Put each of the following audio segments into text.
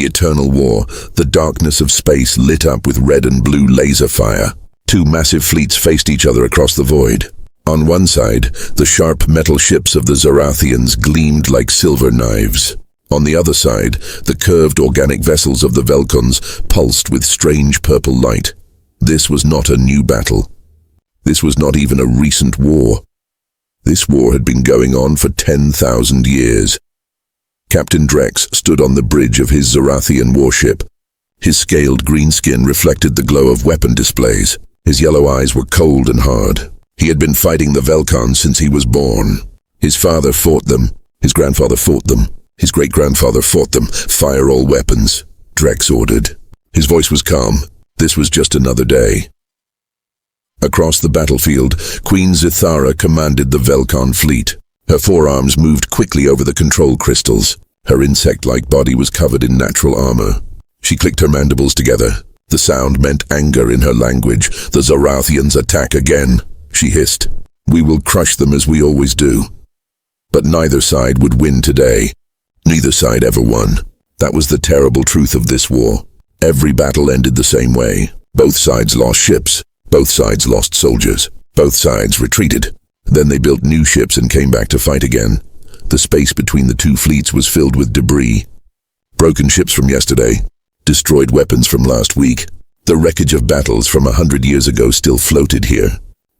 The eternal war, the darkness of space lit up with red and blue laser fire. Two massive fleets faced each other across the void. On one side, the sharp metal ships of the Zorathians gleamed like silver knives. On the other side, the curved organic vessels of the Velkons pulsed with strange purple light. This was not a new battle. This was not even a recent war. This war had been going on for 10,000 years. Captain Drex stood on the bridge of his Zorathian warship. His scaled green skin reflected the glow of weapon displays. His yellow eyes were cold and hard. He had been fighting the Velkons since he was born. His father fought them. His grandfather fought them. His great-grandfather fought them. Fire all weapons, Drex ordered. His voice was calm. This was just another day. Across the battlefield, Queen Zithara commanded the Velkon fleet. Her forearms moved quickly over the control crystals. Her insect-like body was covered in natural armor. She clicked her mandibles together. The sound meant anger in her language. The Zorathians attack again, she hissed. We will crush them as we always do. But neither side would win today. Neither side ever won. That was the terrible truth of this war. Every battle ended the same way. Both sides lost ships. Both sides lost soldiers. Both sides retreated. Then they built new ships and came back to fight again. The space between the two fleets was filled with debris. Broken ships from yesterday. Destroyed weapons from last week. The wreckage of battles from 100 years ago still floated here.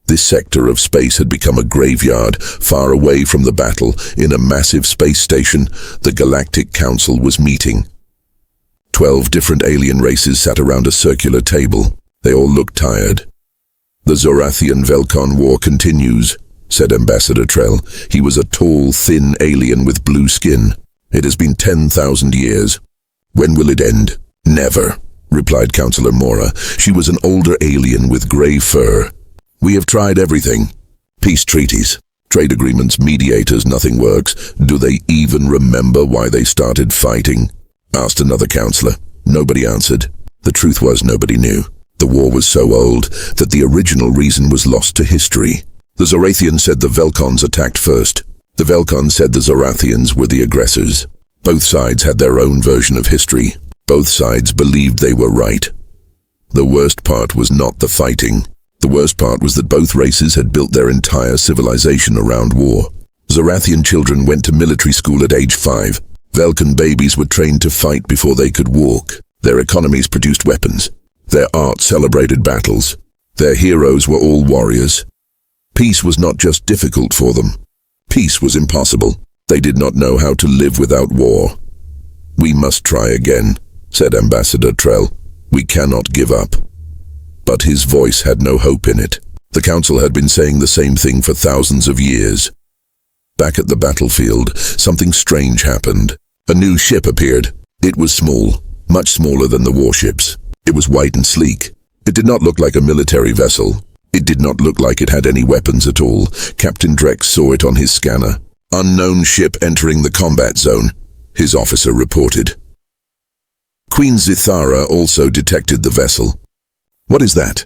This sector of space had become a graveyard, far away from the battle. In a massive space station, the Galactic Council was meeting. 12 different alien races sat around a circular table. They all looked tired. The Zorathian-Velkon war continues, said Ambassador Trell. He was a tall, thin alien with blue skin. It has been 10,000 years. When will it end? Never, replied Councillor Mora. She was an older alien with grey fur. We have tried everything. Peace treaties, trade agreements, mediators, nothing works. Do they even remember why they started fighting? Asked another councillor. Nobody answered. The truth was nobody knew. The war was so old that the original reason was lost to history. The Zorathians said the Velkons attacked first. The Velkons said the Zorathians were the aggressors. Both sides had their own version of history. Both sides believed they were right. The worst part was not the fighting. The worst part was that both races had built their entire civilization around war. Zorathian children went to military school at age 5. Velkon babies were trained to fight before they could walk. Their economies produced weapons. Their art celebrated battles. Their heroes were all warriors. Peace was not just difficult for them. Peace was impossible. They did not know how to live without war. We must try again, said Ambassador Trell. We cannot give up. But his voice had no hope in it. The council had been saying the same thing for thousands of years. Back at the battlefield, something strange happened. A new ship appeared. It was small, much smaller than the warships. It was white and sleek. It did not look like a military vessel. It did not look like it had any weapons at all. Captain Drex saw it on his scanner. Unknown ship entering the combat zone, his officer reported. Queen Zithara also detected the vessel. What is that?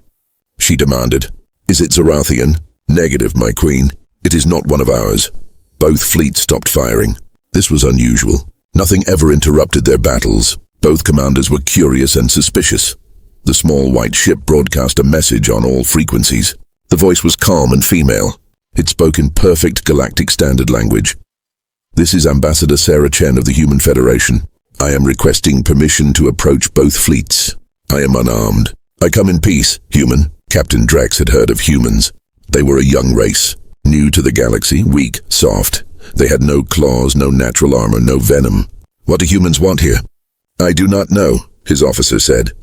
She demanded. Is it Zorathian? Negative, my queen. It is not one of ours. Both fleets stopped firing. This was unusual. Nothing ever interrupted their battles. Both commanders were curious and suspicious. The small white ship broadcast a message on all frequencies. The voice was calm and female. It spoke in perfect galactic standard language. This is Ambassador Sarah Chen of the Human Federation. I am requesting permission to approach both fleets. I am unarmed. I come in peace, human. Captain Drex had heard of humans. They were a young race, new to the galaxy, weak, soft. They had no claws, no natural armor, no venom. What do humans want here? I do not know, his officer said.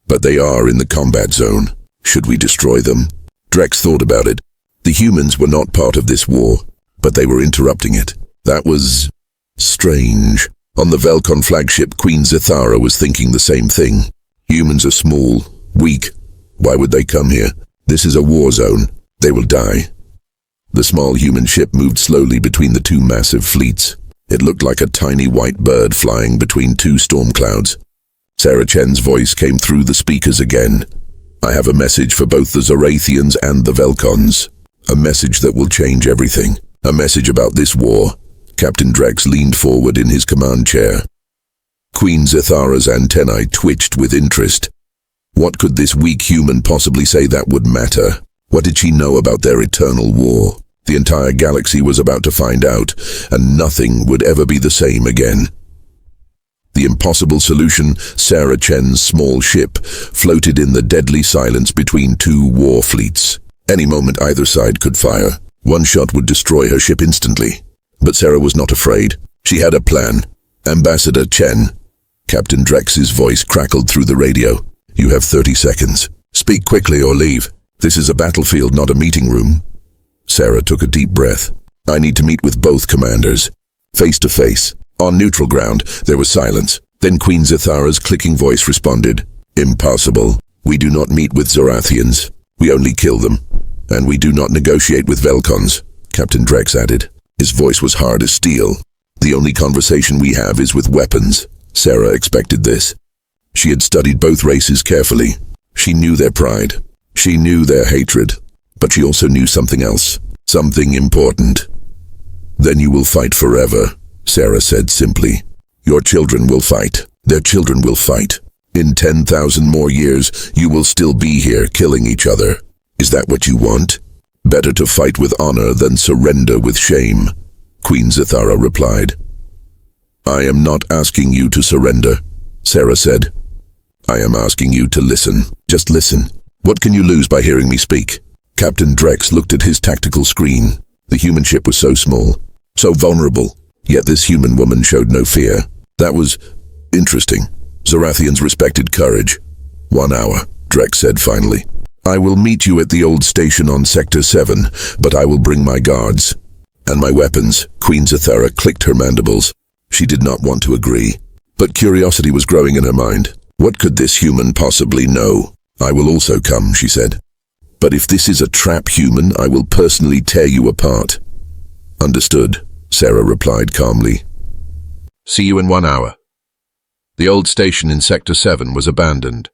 But they are in the combat zone. Should we destroy them? Drex thought about it. The humans were not part of this war, but they were interrupting it. That was strange. On the Velkon flagship, Queen Zithara was thinking the same thing. Humans are small, weak. Why would they come here? This is a war zone. They will die. The small human ship moved slowly between the two massive fleets. It looked like a tiny white bird flying between two storm clouds. Sarah Chen's voice came through the speakers again. I have a message for both the Zorathians and the Velkons. A message that will change everything. A message about this war. Captain Drex leaned forward in his command chair. Queen Zithara's antennae twitched with interest. What could this weak human possibly say that would matter? What did she know about their eternal war? The entire galaxy was about to find out, and nothing would ever be the same again. The impossible solution, Sarah Chen's small ship, floated in the deadly silence between two war fleets. Any moment either side could fire. One shot would destroy her ship instantly. But Sarah was not afraid. She had a plan. Ambassador Chen. Captain Drex's voice crackled through the radio. You have 30 seconds. Speak quickly or leave. This is a battlefield, not a meeting room. Sarah took a deep breath. I need to meet with both commanders. Face to face. On neutral ground, there was silence. Then Queen Zithara's clicking voice responded. Impossible. We do not meet with Zorathians. We only kill them. And we do not negotiate with Velcons, Captain Drex added. His voice was hard as steel. The only conversation we have is with weapons. Sarah expected this. She had studied both races carefully. She knew their pride. She knew their hatred. But she also knew something else. Something important. Then you will fight forever, Sarah said simply. Your children will fight. Their children will fight. In 10,000 more years, you will still be here killing each other. Is that what you want? Better to fight with honor than surrender with shame, Queen Zithara replied. I am not asking you to surrender, Sarah said. I am asking you to listen. Just listen. What can you lose by hearing me speak? Captain Drex looked at his tactical screen. The human ship was so small, so vulnerable, yet this human woman showed no fear. That was interesting. Zorathians respected courage. 1 hour, Drex said finally. I will meet you at the old station on Sector 7, but I will bring my guards. And my weapons. Queen Zithara clicked her mandibles. She did not want to agree, but curiosity was growing in her mind. What could this human possibly know? I will also come, she said. But if this is a trap human, I will personally tear you apart. Understood, Sarah replied calmly. See you in 1 hour. The old station in Sector 7 was abandoned.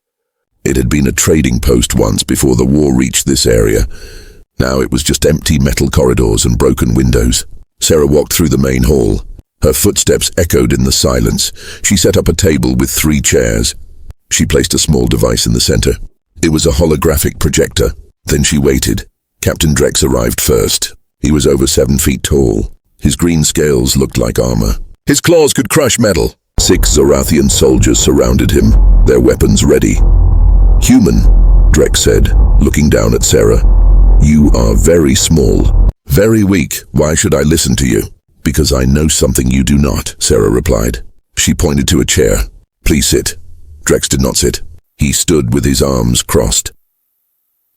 It had been a trading post once before the war reached this area. Now it was just empty metal corridors and broken windows. Sarah walked through the main hall. Her footsteps echoed in the silence. She set up a table with 3 chairs. She placed a small device in the center. It was a holographic projector. Then she waited. Captain Drex arrived first. He was over 7 feet tall. His green scales looked like armor. His claws could crush metal. 6 Zorathian soldiers surrounded him, their weapons ready. Human, Drex said, looking down at Sarah. You are very small, very weak. Why should I listen to you? Because I know something you do not, Sarah replied. She pointed to a chair. Please sit. Drex did not sit. He stood with his arms crossed.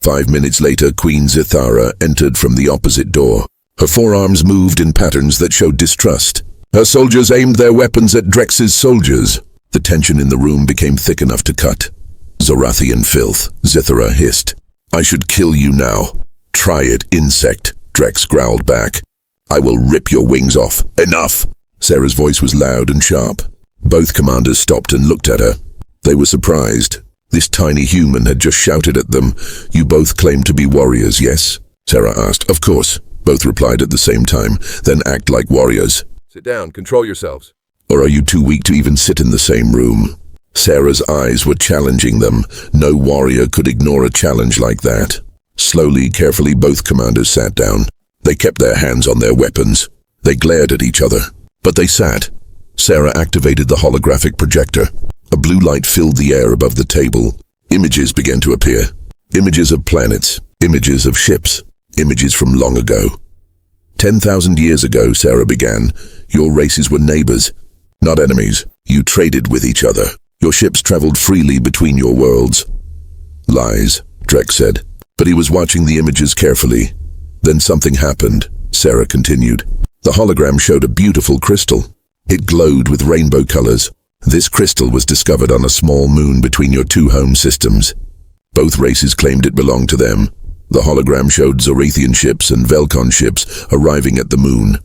5 minutes later, Queen Zithara entered from the opposite door. Her forearms moved in patterns that showed distrust. Her soldiers aimed their weapons at Drex's soldiers. The tension in the room became thick enough to cut. Zorathian filth, Zithara hissed. I should kill you now. Try it, insect, Drex growled back. I will rip your wings off. Enough! Sarah's voice was loud and sharp. Both commanders stopped and looked at her. They were surprised. This tiny human had just shouted at them. You both claim to be warriors, yes? Sarah asked. Of course. Both replied at the same time. Then act like warriors. Sit down, control yourselves. Or are you too weak to even sit in the same room? Sarah's eyes were challenging them. No warrior could ignore a challenge like that. Slowly, carefully, both commanders sat down. They kept their hands on their weapons. They glared at each other. But they sat. Sarah activated the holographic projector. A blue light filled the air above the table. Images began to appear. Images of planets. Images of ships. Images from long ago. 10,000 years ago, Sarah began, your races were neighbors, not enemies. You traded with each other. Your ships traveled freely between your worlds. Lies, Drex said. But he was watching the images carefully. Then something happened, Sarah continued. The hologram showed a beautiful crystal. It glowed with rainbow colors. This crystal was discovered on a small moon between your 2 home systems. Both races claimed it belonged to them. The hologram showed Zorathian ships and Velcon ships arriving at the moon.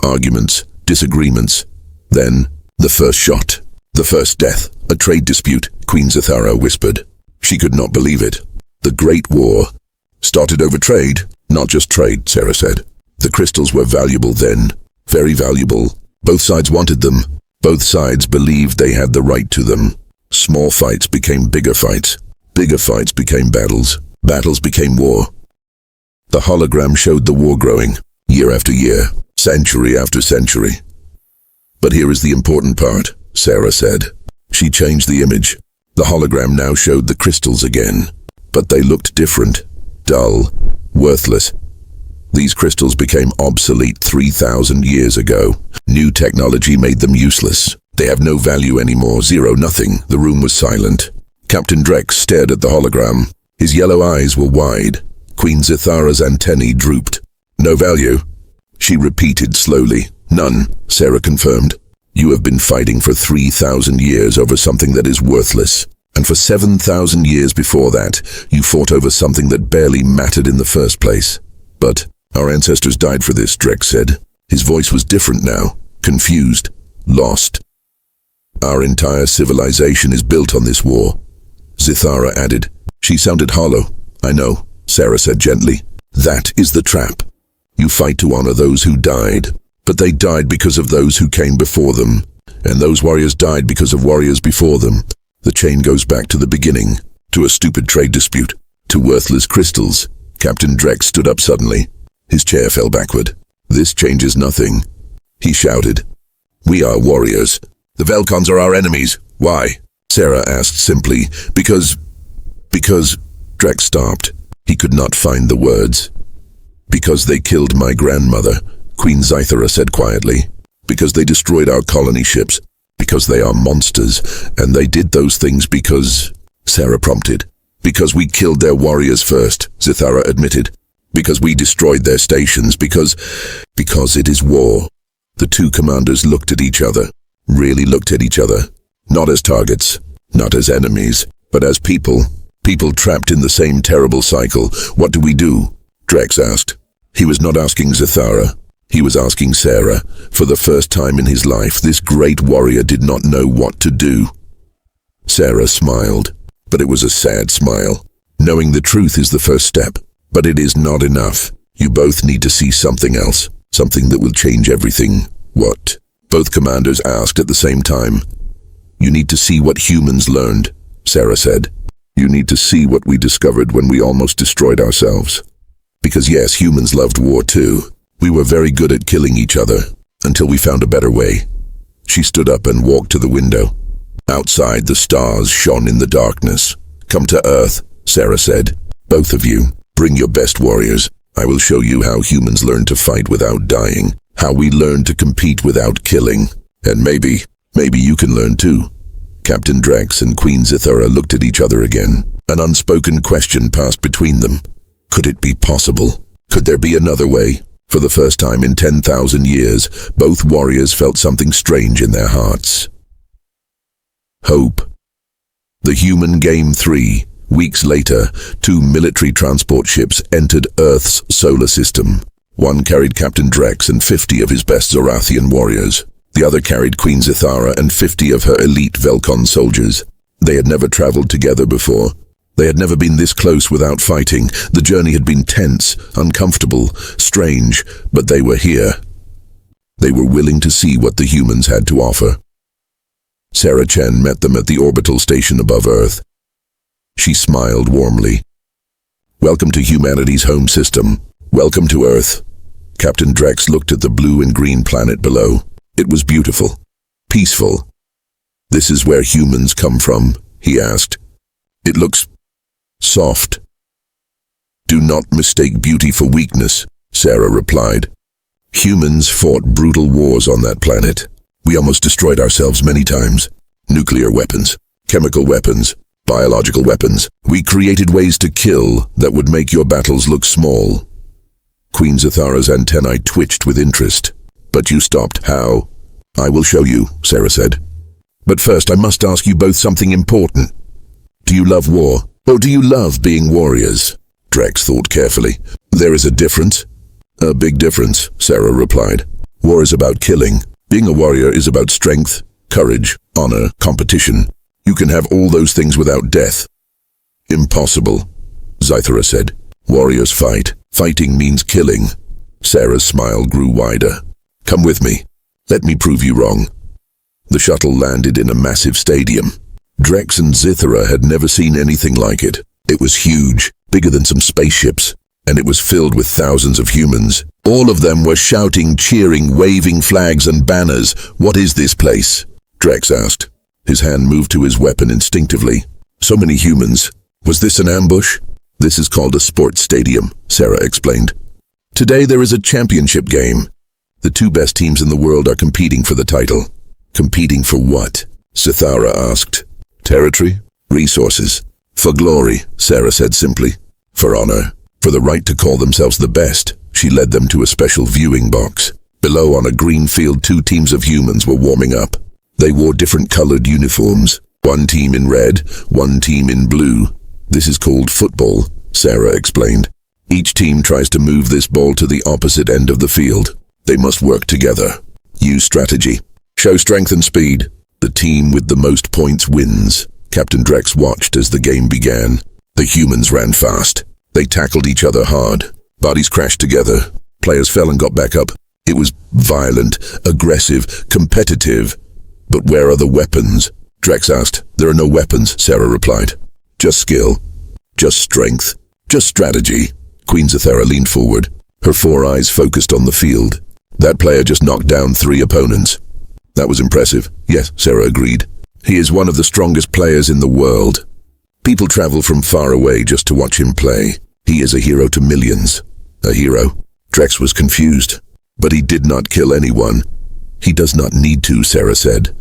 Arguments, disagreements. Then, the first shot. The first death. A trade dispute, Queen Zithara whispered. She could not believe it. The Great War started over trade. Not just trade, Sarah said. The crystals were valuable then. Very valuable. Both sides wanted them. Both sides believed they had the right to them. Small fights became bigger fights. Bigger fights became battles. Battles became war. The hologram showed the war growing, year after year, century after century. But here is the important part, Sarah said. She changed the image. The hologram now showed the crystals again, but they looked different, dull, worthless. These crystals became obsolete 3,000 years ago. New technology made them useless. They have no value anymore, zero, nothing. The room was silent. Captain Drex stared at the hologram. His yellow eyes were wide. Queen Zithara's antennae drooped. No value? She repeated slowly. None, Sarah confirmed. You have been fighting for 3,000 years over something that is worthless. And for 7,000 years before that, you fought over something that barely mattered in the first place. But our ancestors died for this, Drex said. His voice was different now, confused, lost. Our entire civilization is built on this war, Zithara added. She sounded hollow. I know, Sarah said gently. That is the trap. You fight to honor those who died, but they died because of those who came before them, and those warriors died because of warriors before them. The chain goes back to the beginning, to a stupid trade dispute, to worthless crystals. Captain Drex stood up suddenly. His chair fell backward. This changes nothing, he shouted. We are warriors. The Velcons are our enemies. Why? Sarah asked simply. Because Drex stopped. He could not find the words. Because they killed my grandmother, Queen Zithara said quietly. Because they destroyed our colony ships. Because they are monsters, and they did those things because... Sarah prompted. Because we killed their warriors first, Zithara admitted. Because we destroyed their stations, because it is war. The two commanders looked at each other, really looked at each other, not as targets, not as enemies, but as people trapped in the same terrible cycle. What do we do? Drex asked. He was not asking Zithara. He was asking Sarah. For the first time in his life, this great warrior did not know what to do. Sarah smiled, but it was a sad smile. Knowing the truth is the first step, but it is not enough. You both need to see something else, something that will change everything. What? Both commanders asked at the same time. You need to see what humans learned, Sarah said. You need to see what we discovered when we almost destroyed ourselves. Because yes, humans loved war too. We were very good at killing each other, until we found a better way. She stood up and walked to the window. Outside, the stars shone in the darkness. Come to Earth, Sarah said. Both of you, bring your best warriors. I will show you how humans learn to fight without dying, how we learn to compete without killing. And maybe you can learn too. Captain Drex and Queen Zithara looked at each other again. An unspoken question passed between them. Could it be possible? Could there be another way? For the first time in 10,000 years, both warriors felt something strange in their hearts. Hope. The Human Game 3. Weeks later, 2 military transport ships entered Earth's solar system. One carried Captain Drex and 50 of his best Zorathian warriors. The other carried Queen Zithara and 50 of her elite Velcon soldiers. They had never traveled together before. They had never been this close without fighting. The journey had been tense, uncomfortable, strange, but they were here. They were willing to see what the humans had to offer. Sarah Chen met them at the orbital station above Earth. She smiled warmly. Welcome to humanity's home system. Welcome to Earth. Captain Drex looked at the blue and green planet below. It was beautiful, peaceful. This is where humans come from, he asked. It looks soft. Do not mistake beauty for weakness, Sarah replied. Humans fought brutal wars on that planet. We almost destroyed ourselves many times. Nuclear weapons, chemical weapons, biological weapons. We created ways to kill that would make your battles look small. Queen Zithara's antennae twitched with interest. But you stopped. How? I will show you, Sarah said. But first I must ask you both something important. Do you love war? Or do you love being warriors? Drex thought carefully. There is a difference. A big difference, Sarah replied. War is about killing. Being a warrior is about strength, courage, honor, competition. You can have all those things without death. Impossible, Zithara said. Warriors fight. Fighting means killing. Sarah's smile grew wider. Come with me. Let me prove you wrong. The shuttle landed in a massive stadium. Drex and Zithara had never seen anything like it. It was huge, bigger than some spaceships, and it was filled with thousands of humans. All of them were shouting, cheering, waving flags and banners. "What is this place?" Drex asked. His hand moved to his weapon instinctively. So many humans. Was this an ambush? "This is called a sports stadium," Sarah explained. "Today there is a championship game. The two best teams in the world are competing for the title." "Competing for what?" Zithara asked. "Territory, resources. For glory," Sarah said simply. "For honor. For the right to call themselves the best." She led them to a special viewing box. Below on a green field, two teams of humans were warming up. They wore different colored uniforms. One team in red, one team in blue. "This is called football," Sarah explained. "Each team tries to move this ball to the opposite end of the field. They must work together. Use strategy. Show strength and speed. The team with the most points wins." Captain Drex watched as the game began. The humans ran fast. They tackled each other hard. Bodies crashed together. Players fell and got back up. It was violent, aggressive, competitive. "But where are the weapons?" Drex asked. "There are no weapons," Sarah replied. "Just skill. Just strength. Just strategy." Queen Zithara leaned forward. Her 4 eyes focused on the field. "That player just knocked down 3 opponents." "That was impressive." "Yes," Sarah agreed. "He is one of the strongest players in the world. People travel from far away just to watch him play. He is a hero to millions." "A hero?" Drex was confused. "But he did not kill anyone." "He does not need to," Sarah said.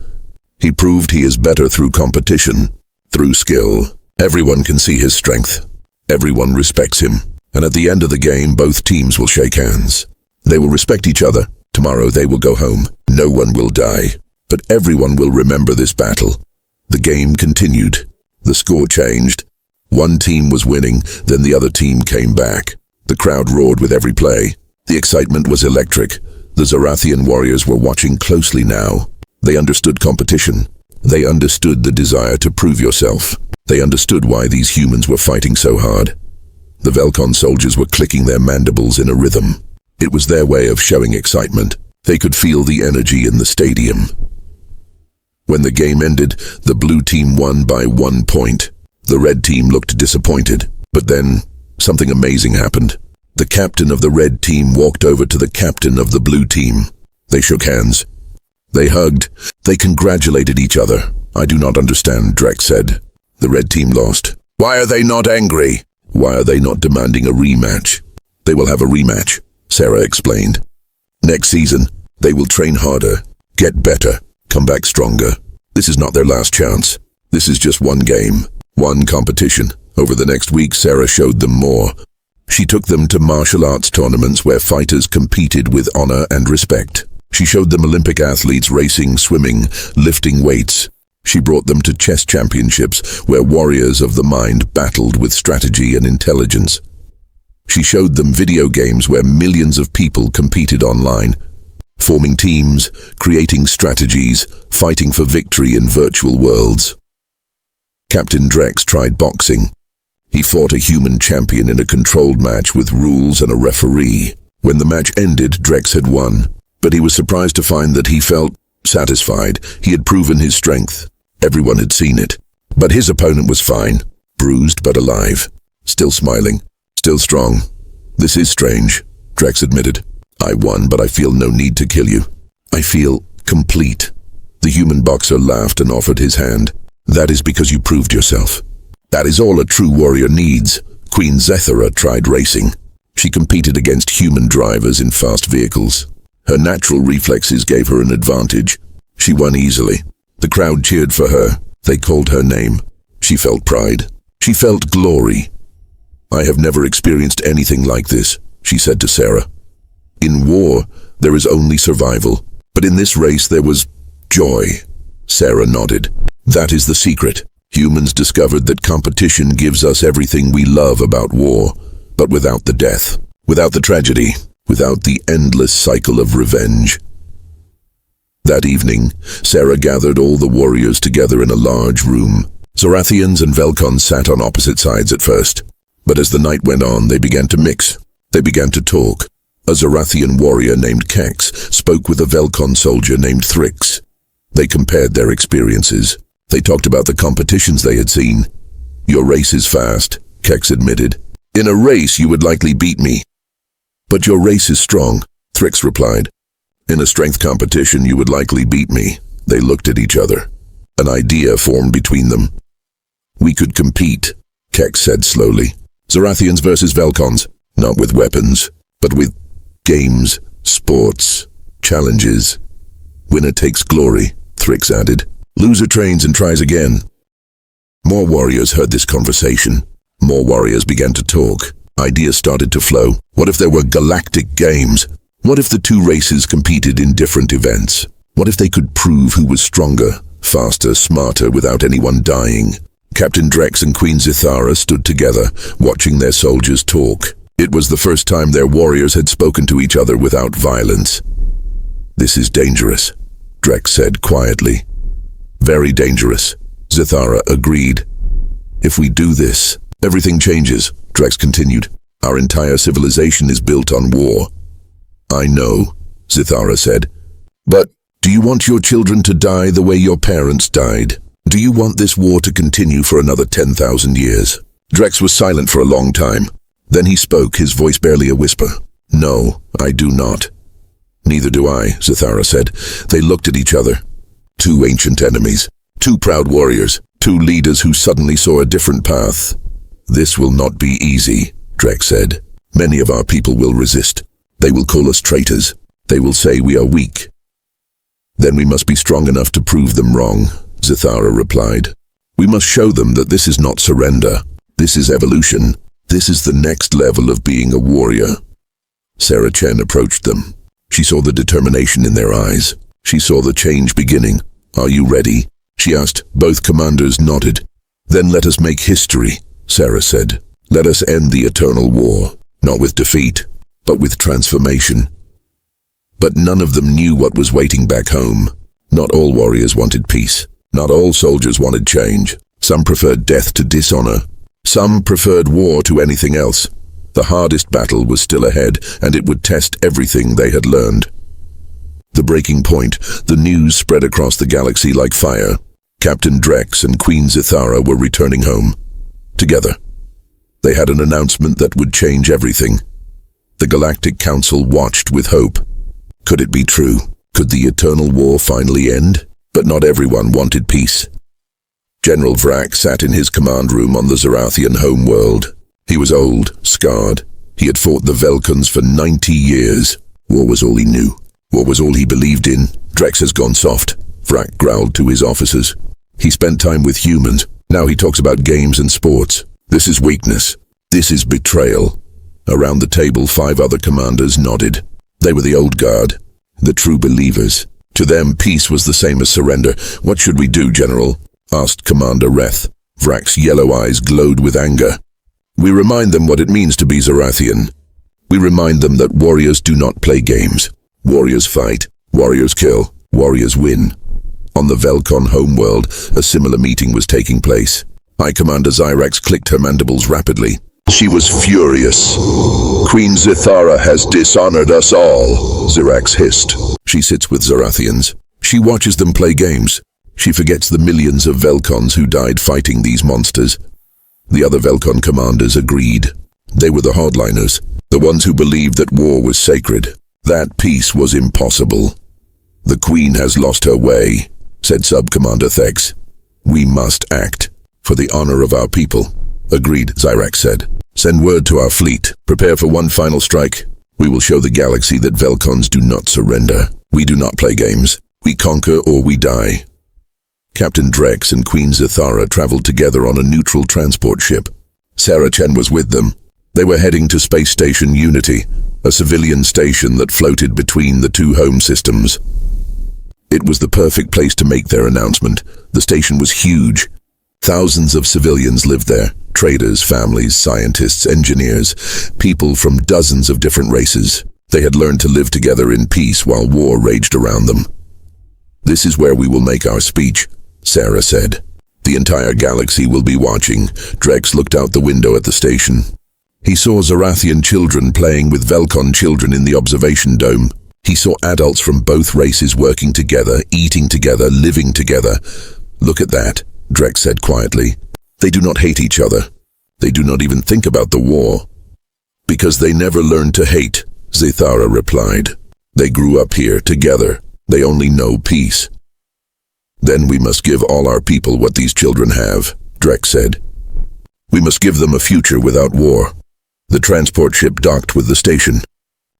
"He proved he is better through competition, through skill. Everyone can see his strength. Everyone respects him. And at the end of the game, both teams will shake hands. They will respect each other. Tomorrow they will go home. No one will die. But everyone will remember this battle." The game continued. The score changed. One team was winning, then the other team came back. The crowd roared with every play. The excitement was electric. The Zorathian warriors were watching closely now. They understood competition. They understood the desire to prove yourself. They understood why these humans were fighting so hard. The Velcon soldiers were clicking their mandibles in a rhythm. It was their way of showing excitement. They could feel the energy in the stadium. When the game ended, the blue team won by 1 point. The red team looked disappointed. But then, something amazing happened. The captain of the red team walked over to the captain of the blue team. They shook hands. They hugged. They congratulated each other. "I do not understand," Drex said. The red team lost. "Why are they not angry? Why are they not demanding a rematch?" "They will have a rematch," Sarah explained. "Next season, they will train harder, get better, come back stronger. This is not their last chance. This is just one game, one competition." Over the next week, Sarah showed them more. She took them to martial arts tournaments where fighters competed with honor and respect. She showed them Olympic athletes racing, swimming, lifting weights. She brought them to chess championships where warriors of the mind battled with strategy and intelligence. She showed them video games where millions of people competed online, forming teams, creating strategies, fighting for victory in virtual worlds. Captain Drex tried boxing. He fought a human champion in a controlled match with rules and a referee. When the match ended, Drex had won, but he was surprised to find that he felt satisfied. He had proven his strength. Everyone had seen it. But his opponent was fine, bruised but alive, still smiling, still strong. "This is strange," Drex admitted. "I won, but I feel no need to kill you. I feel complete." The human boxer laughed and offered his hand. "That is because you proved yourself. That is all a true warrior needs." Queen Zithara tried racing. She competed against human drivers in fast vehicles. Her natural reflexes gave her an advantage. She won easily. The crowd cheered for her. They called her name. She felt pride. She felt glory. "I have never experienced anything like this," she said to Sarah. "In war, there is only survival. But in this race, there was joy." Sarah nodded. "That is the secret. Humans discovered that competition gives us everything we love about war, but without the death, without the tragedy, without the endless cycle of revenge." That evening, Sarah gathered all the warriors together in a large room. Zorathians and Velcons sat on opposite sides at first, but as the night went on, they began to mix. They began to talk. A Zorathian warrior named Kex spoke with a Velcon soldier named Thrix. They compared their experiences. They talked about the competitions they had seen. "Your race is fast," Kex admitted. "In a race you would likely beat me." "But your race is strong," Thrix replied. "In a strength competition you would likely beat me." They looked at each other. An idea formed between them. "We could compete," Kex said slowly. "Zarathians versus Velcons, not with weapons, but with games, sports, challenges. Winner takes glory," Thrix added. "Loser trains and tries again." More warriors heard this conversation. More warriors began to talk. Ideas started to flow. What if there were galactic games? What if the two races competed in different events? What if they could prove who was stronger, faster, smarter, without anyone dying? Captain Drex and Queen Zithara stood together, watching their soldiers talk. It was the first time their warriors had spoken to each other without violence. "This is dangerous," Drex said quietly. "Very dangerous," Zithara agreed. "If we do this, everything changes," Drex continued. "Our entire civilization is built on war." "I know," Zithara said. "But do you want your children to die the way your parents died? Do you want this war to continue for another 10,000 years? Drex was silent for a long time. Then he spoke, his voice barely a whisper. "No, I do not." "Neither do I," Zithara said. They looked at each other. Two ancient enemies, two proud warriors, two leaders who suddenly saw a different path. "This will not be easy," Drex said. "Many of our people will resist. They will call us traitors. They will say we are weak." "Then we must be strong enough to prove them wrong," Zithara replied. "We must show them that this is not surrender. This is evolution. This is the next level of being a warrior." Sarah Chen approached them. She saw the determination in their eyes. She saw the change beginning. "Are you ready?" she asked. Both commanders nodded. "Then let us make history," Sarah said. "Let us end the eternal war, not with defeat, but with transformation." But none of them knew what was waiting back home. Not all warriors wanted peace. Not all soldiers wanted change. Some preferred death to dishonor. Some preferred war to anything else. The hardest battle was still ahead, and it would test everything they had learned. The breaking point, the news spread across the galaxy like fire. Captain Drex and Queen Zithara were returning home. Together. They had an announcement that would change everything. The Galactic Council watched with hope. Could it be true? Could the eternal war finally end? But not everyone wanted peace. General Vrak sat in his command room on the Zarathian homeworld. He was old, scarred. He had fought the Velcons for 90 years. War was all he knew. War was all he believed in. Drex has gone soft, Vrak growled to his officers. He spent time with humans. Now he talks about games and sports. This is weakness. This is betrayal. Around the table, 5 other commanders nodded. They were the old guard, the true believers. To them, peace was the same as surrender. "What should we do, General?" asked Commander Reth. Vrak's yellow eyes glowed with anger. "We remind them what it means to be Zarathian. We remind them that warriors do not play games. Warriors fight, warriors kill, warriors win." On the Velcon homeworld, a similar meeting was taking place. High Commander Zyrax clicked her mandibles rapidly. She was furious. "Queen Zithara has dishonored us all," Zyrax hissed. "She sits with Zarathians. She watches them play games. She forgets the millions of Velcons who died fighting these monsters." The other Velcon commanders agreed. They were the hardliners, the ones who believed that war was sacred, that peace was impossible. "The Queen has lost her way," said Sub-Commander Thex. "We must act, for the honor of our people." "Agreed," Zyrax said. "Send word to our fleet. Prepare for one final strike. We will show the galaxy that Velcons do not surrender. We do not play games. We conquer or we die." Captain Drex and Queen Zithara traveled together on a neutral transport ship. Sarah Chen was with them. They were heading to Space Station Unity, a civilian station that floated between the two home systems. It was the perfect place to make their announcement. The station was huge. Thousands of civilians lived there. Traders, families, scientists, engineers, people from dozens of different races. They had learned to live together in peace while war raged around them. "This is where we will make our speech," Sarah said. "The entire galaxy will be watching." Drex looked out the window at the station. He saw Zarathian children playing with Velcon children in the observation dome. He saw adults from both races working together, eating together, living together. "Look at that," Drex said quietly. "They do not hate each other. They do not even think about the war." "Because they never learned to hate," Zithara replied. "They grew up here, together. They only know peace." "Then we must give all our people what these children have," Drex said. "We must give them a future without war." The transport ship docked with the station.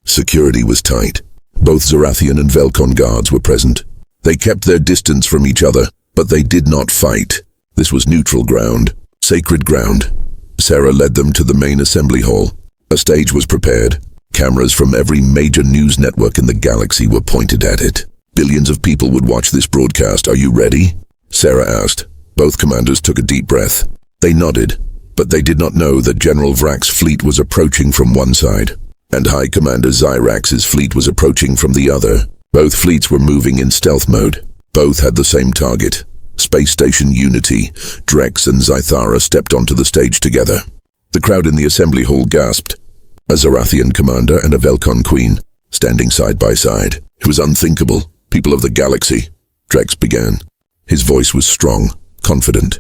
Security was tight. Both Zorathian and Velcon guards were present. They kept their distance from each other, but they did not fight. This was neutral ground, sacred ground. Sarah led them to the main assembly hall. A stage was prepared. Cameras from every major news network in the galaxy were pointed at it. Billions of people would watch this broadcast. "Are you ready?" Sarah asked. Both commanders took a deep breath. They nodded, but they did not know that General Vrak's fleet was approaching from one side, and High Commander Zyrax's fleet was approaching from the other. Both fleets were moving in stealth mode. Both had the same target. Space Station Unity. Drex and Zithara stepped onto the stage together. The crowd in the assembly hall gasped. A Zorathian commander and a Velcon queen, standing side by side. It was unthinkable. "People of the galaxy," Drex began. His voice was strong, confident.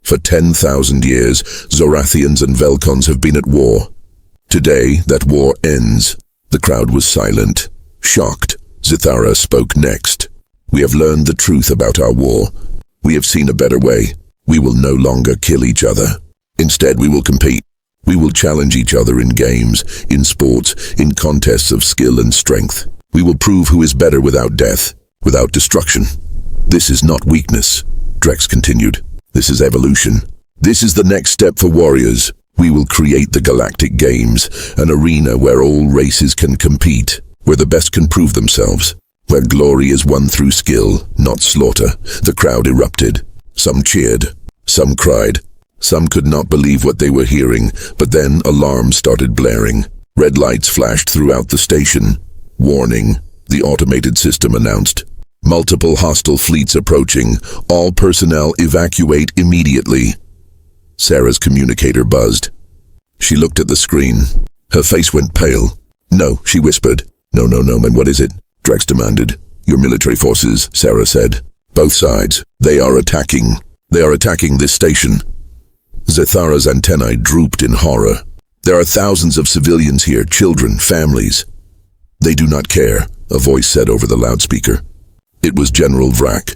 "For 10,000 years, Zorathians and Velcons have been at war. Today, that war ends." The crowd was silent, shocked. Zithara spoke next. "We have learned the truth about our war. We have seen a better way. We will no longer kill each other. Instead, we will compete. We will challenge each other in games, in sports, in contests of skill and strength. We will prove who is better without death, without destruction. This is not weakness," Drex continued. "This is evolution. This is the next step for warriors. We will create the Galactic Games, an arena where all races can compete, where the best can prove themselves, where glory is won through skill, not slaughter." The crowd erupted. Some cheered. Some cried. Some could not believe what they were hearing, but then alarms started blaring. Red lights flashed throughout the station. "Warning," the automated system announced. "Multiple hostile fleets approaching. All personnel evacuate immediately." Sarah's communicator buzzed. She looked at the screen. Her face went pale. "No," she whispered. No, and what is it?" Drex demanded. "Your military forces," Sarah said. "Both sides. They are attacking. They are attacking this station." Zithara's antennae drooped in horror. "There are thousands of civilians here, children, families." "They do not care," a voice said over the loudspeaker. It was General Vrak.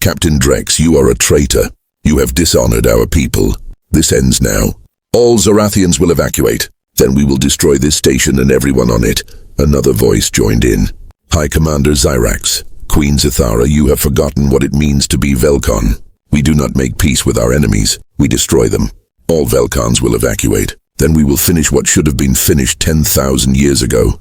"Captain Drex, you are a traitor. You have dishonored our people. This ends now. All Zorathians will evacuate. Then we will destroy this station and everyone on it." Another voice joined in. "High Commander Zyrax, Queen Zithara, you have forgotten what it means to be Velcon. We do not make peace with our enemies. We destroy them. All Velcons will evacuate. Then we will finish what should have been finished 10,000 years ago."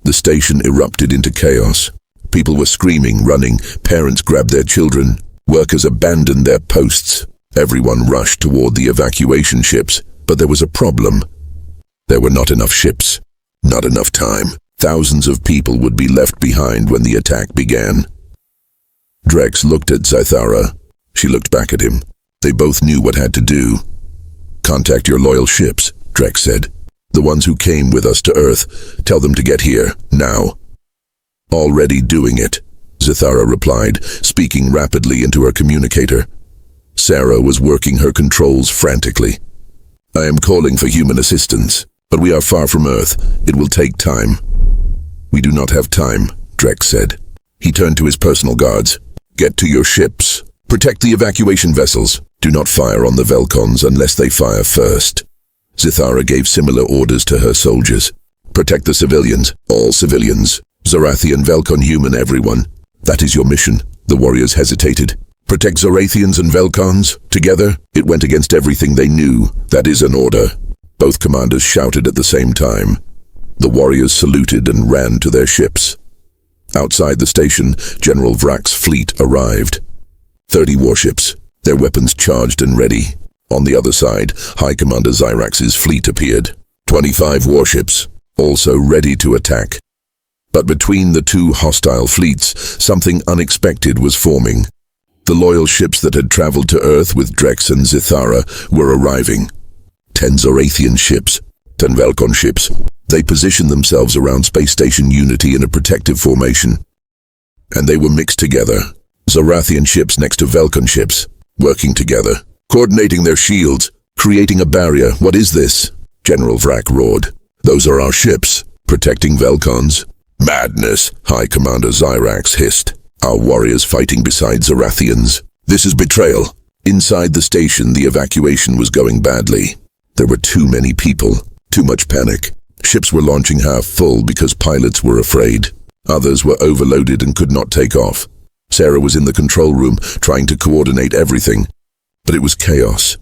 The station erupted into chaos. People were screaming, running. Parents grabbed their children. Workers abandoned their posts. Everyone rushed toward the evacuation ships, but there was a problem. There were not enough ships. Not enough time. Thousands of people would be left behind when the attack began. Drex looked at Zithara. She looked back at him. They both knew what had to do. "Contact your loyal ships," Drex said. "The ones who came with us to Earth. Tell them to get here, now." "Already doing it," Zithara replied, speaking rapidly into her communicator. Sarah was working her controls frantically. "I am calling for human assistance, but we are far from Earth. It will take time." "We do not have time," Drex said. He turned to his personal guards. "Get to your ships. Protect the evacuation vessels. Do not fire on the Velcons unless they fire first." Zithara gave similar orders to her soldiers. "Protect the civilians, all civilians. Zorathian, Velcon, human, everyone. That is your mission." The warriors hesitated. "Protect Zorathians and Velcons together?" It went against everything they knew. "That is an order." Both commanders shouted at the same time. The warriors saluted and ran to their ships. Outside the station, General Vrak's fleet arrived. 30 warships, their weapons charged and ready. On the other side, High Commander Zyrax's fleet appeared. 25 warships, also ready to attack. But between the two hostile fleets, something unexpected was forming. The loyal ships that had traveled to Earth with Drex and Zithara were arriving. 10 Zorathian ships, 10 Velcon ships. They positioned themselves around Space Station Unity in a protective formation. And they were mixed together. Zorathian ships next to Velcon ships, working together, coordinating their shields, creating a barrier. What is this? General Vrak roared. Those are our ships, protecting Velcons. Madness, High Commander Zyrax hissed. Our warriors fighting beside Zorathians. This is betrayal. Inside the station, the evacuation was going badly. There were too many people, too much panic. Ships were launching half full because pilots were afraid. Others were overloaded and could not take off. Sarah was in the control room, trying to coordinate everything. But it was chaos.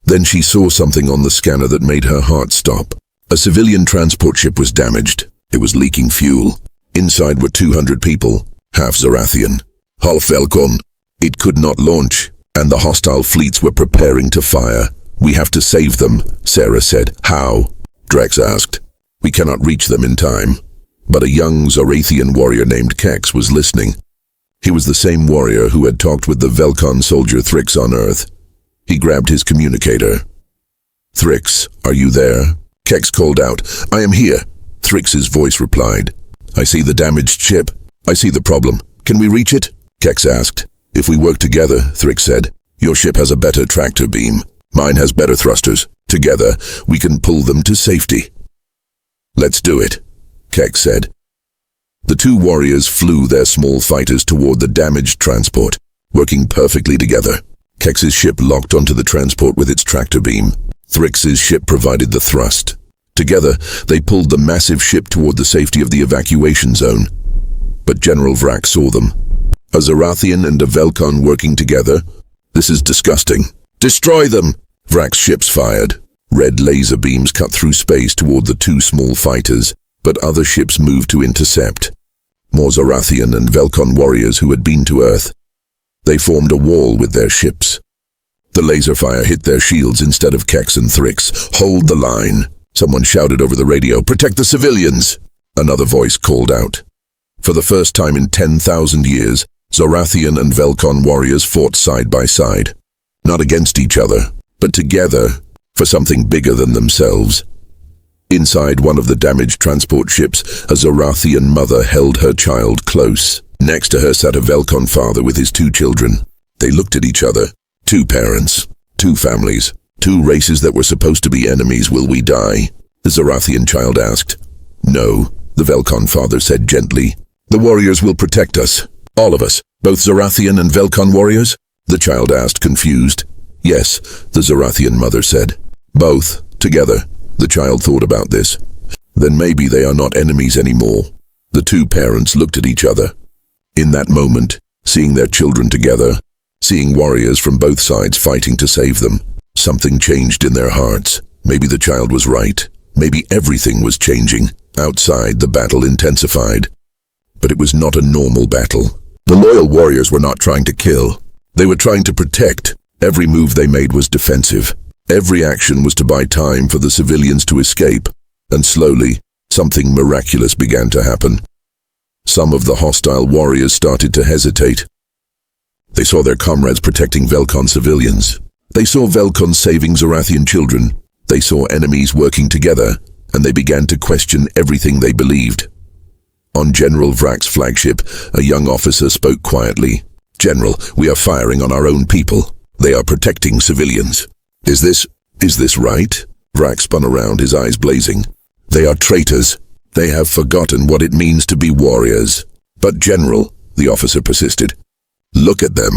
Then she saw something on the scanner that made her heart stop. A civilian transport ship was damaged. It was leaking fuel. Inside were 200 people, half Zorathian, half Velcon. It could not launch, and the hostile fleets were preparing to fire. We have to save them, Sarah said. How? Drex asked. We cannot reach them in time. But a young Zorathian warrior named Kex was listening. He was the same warrior who had talked with the Velcon soldier Thrix on Earth. He grabbed his communicator. Thrix, are you there? Kex called out. I am here. Thrix's voice replied. I see the damaged ship. I see the problem. Can we reach it? Kex asked. If we work together, Thrix said. Your ship has a better tractor beam. Mine has better thrusters. Together, we can pull them to safety. Let's do it, Kex said. The two warriors flew their small fighters toward the damaged transport, working perfectly together. Kex's ship locked onto the transport with its tractor beam. Thrix's ship provided the thrust. Together, they pulled the massive ship toward the safety of the evacuation zone. But General Vrak saw them. A Zorathian and a Velcon working together? This is disgusting. Destroy them! Vrak's ships fired. Red laser beams cut through space toward the two small fighters, but other ships moved to intercept. More Zorathian and Velcon warriors who had been to Earth. They formed a wall with their ships. The laser fire hit their shields instead of Kex and Thrix. Hold the line! Someone shouted over the radio. Protect the civilians! Another voice called out. For the first time in 10,000 years, Zorathian and Velcon warriors fought side by side. Not against each other, but together, for something bigger than themselves. Inside one of the damaged transport ships, a Zorathian mother held her child close. Next to her sat a Velcon father with his two children. They looked at each other. Two parents, two families, two races that were supposed to be enemies. Will we die? The Zorathian child asked. No, the Velcon father said gently. The warriors will protect us. All of us. Both Zorathian and Velcon warriors? The child asked, confused. Yes, the Zorathian mother said. Both, together. The child thought about this. Then maybe they are not enemies anymore. The two parents looked at each other. In that moment, seeing their children together, seeing warriors from both sides fighting to save them, something changed in their hearts. Maybe the child was right. Maybe everything was changing. Outside, the battle intensified. But it was not a normal battle. The loyal warriors were not trying to kill. They were trying to protect. Every move they made was defensive. Every action was to buy time for the civilians to escape. And slowly, something miraculous began to happen. Some of the hostile warriors started to hesitate. They saw their comrades protecting Velcon civilians. They saw Velcon saving Zorathian children. They saw enemies working together, and they began to question everything they believed. On General Vrak's flagship, a young officer spoke quietly. General, we are firing on our own people. They are protecting civilians. Is this right? Vrak spun around, his eyes blazing. They are traitors. They have forgotten what it means to be warriors. But General, the officer persisted. Look at them.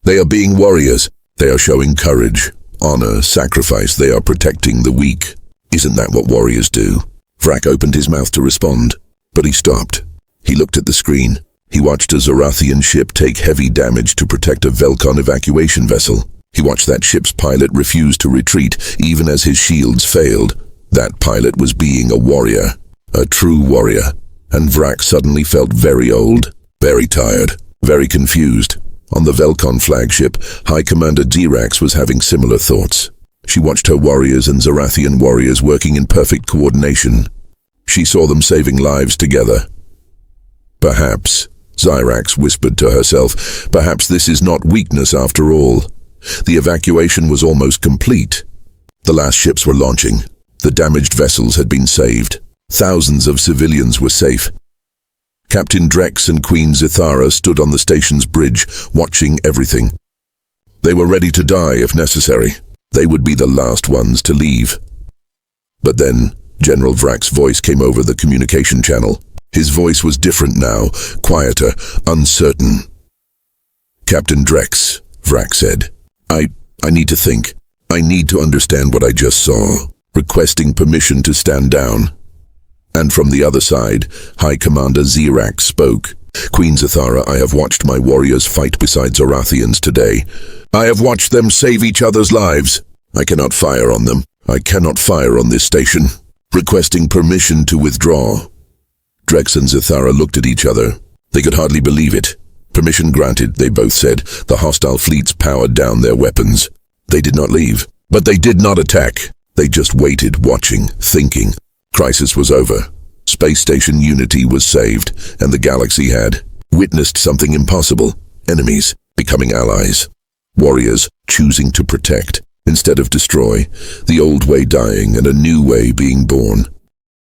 They are being warriors. They are showing courage, honor, sacrifice. They are protecting the weak. Isn't that what warriors do? Vrak opened his mouth to respond, but he stopped. He looked at the screen. He watched a Zorathian ship take heavy damage to protect a Velcon evacuation vessel. He watched that ship's pilot refuse to retreat, even as his shields failed. That pilot was being a warrior, a true warrior. And Vrak suddenly felt very old, very tired, very confused. On the Velcon flagship, High Commander Dirax was having similar thoughts. She watched her warriors and Zorathian warriors working in perfect coordination. She saw them saving lives together. Perhaps, Zyrax whispered to herself, perhaps this is not weakness after all. The evacuation was almost complete. The last ships were launching. The damaged vessels had been saved. Thousands of civilians were safe. Captain Drex and Queen Zithara stood on the station's bridge, watching everything. They were ready to die if necessary. They would be the last ones to leave. But then, General Vrak's voice came over the communication channel. His voice was different now, quieter, uncertain. "Captain Drex," Vrak said, I need to think. I need to understand what I just saw. Requesting permission to stand down." And from the other side, High Commander Zirak spoke. "Queen Zithara, I have watched my warriors fight beside Zorathians today. I have watched them save each other's lives. I cannot fire on them. I cannot fire on this station. Requesting permission to withdraw." Drex and Zithara looked at each other. They could hardly believe it. "Permission granted," they both said. The hostile fleets powered down their weapons. They did not leave, but they did not attack. They just waited, watching, thinking. Crisis was over. Space Station Unity was saved, and the galaxy had witnessed something impossible. Enemies becoming allies. Warriors choosing to protect instead of destroy. The old way dying and a new way being born.